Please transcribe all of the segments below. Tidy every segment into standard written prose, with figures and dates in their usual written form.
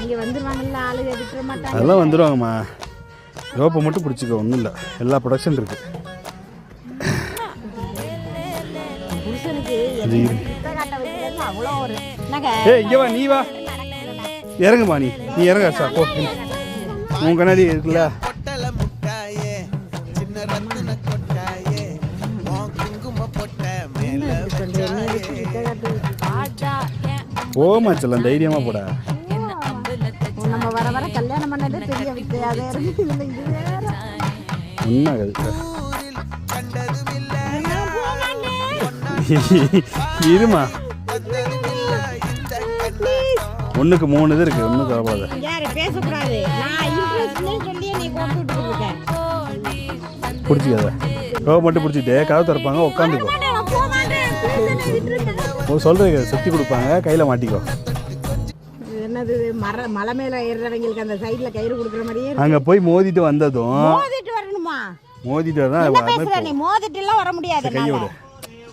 இங்கே வந்துடுவாங்கல்ல, ஆளு விட்டுற மாட்டாங்க. அதெல்லாம் வந்துடுவாங்கம்மா. ரோப்பை மட்டும் பிடிச்சிக்கோ, ஒன்றும் இல்லை, எல்லா ப்ரொடக்ஷன் இருக்கு. புருஷனுக்கு அவ்வளோ ஒரு இங்கே வா, நீ வா, இறங்குமா, நீ இறங்க சார். போ, உன் கண்ணாடி இருக்குல்ல. போமா செல்லம், தைரியமா போடா. நம்ம வர வர கல்யாணம் பண்ணதே பெரிய வித்தியாசம் இருக்கு. இருமா, 1க்கு 3 இது இருக்கு, ஒன்றும் கவலைப்படாத. பேசக்கூடாது, பிடிச்சிக்காத, ரோவை மட்டும் பிடிச்சிட்டு கதவு திறப்பாங்க, உட்காந்துக்கோ. சொல்றீங்க, சுற்றி கொடுப்பாங்க, கையில் மாட்டிக்கோ. என்னது மலை மேல ஏறுறவங்களுக்கு அந்த சைடுல கயிறு கொடுக்குற மாதிரியே அங்க போய் மோதிட்டு வந்ததும் மோதிட்டு வரணுமா? மோதிட்டு வரணும். நீ மோதிட்டு எல்லாம் வர முடியாது. கையோட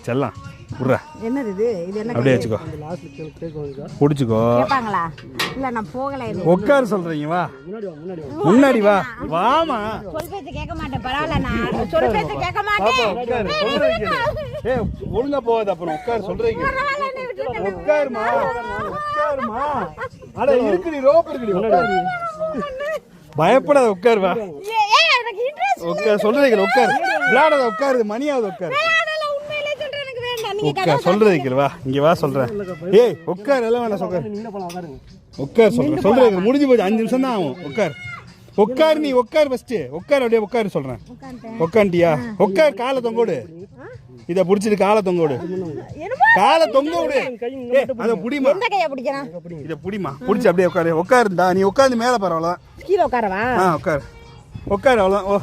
செல்லாம் புர்றா. என்னது இது என்ன? அப்படியே வச்சுக்கோ, பிடிச்சிக்கோ. கேட்பாங்களா? இல்ல நான் போகல. உட்கார சொல்றீங்க, வா முன்னாடி வா. வாமா, சொல் பேச்சு கேட்க மாட்டேன். பரவாயில்ல, நான் சொல் பேச்சு கேட்க மாட்டேன். ஏய் ஒழுங்கா போகாத, அப்புறம் உட்கார சொல்றீங்க. உட்காருமா, உட்காருமா. அட இருக்குடி, ரோப் இருக்குடி, பயப்படாத, உட்காரு. வா, உட்கார் சொல்றீங்க, உட்காரு. விளையாடாத, உட்காரு. மணியாவது, உட்காரு. உட்கார் சொல்றீங்க. வா, இங்க வா சொல்றேன். ஏய் உட்கார், எல்லாம் வேணாம், உட்கார் சொல்றேன். சொல்றீங்க, முடிஞ்சு போச்சு, 5 நிமிஷம் தான் ஆகும். உட்கார், உட்கார். நீ உட்கார் ஃபர்ஸ்ட், உட்கார். அப்படியே உட்காரு சொல்றேன். உட்காந்துட்டியா? உட்கார், காலை தொங்கோடு. இதை பிடிச்சிட்டு காலை தொங்கோடு, காலை தொங்க விடு. அதை புடிமா, இதை புடிமா, பிடிச்சி அப்படியே உட்காரு. உட்காருந்தா நீ உட்காந்து மேலே பரவாயில்ல, கீழே உட்காரவா? உட்காரு, உட்காரு, அவ்வளோதான். ஓ,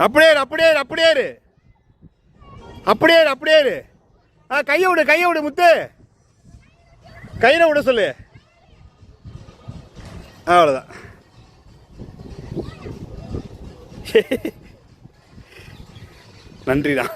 அப்படியே அப்படியே அப்படியே அப்படியே அப்படியே. கையை விடு, கையை விடு முத்து, கையில விட சொல்லு. அவ்வளோதான். நன்றிதான்.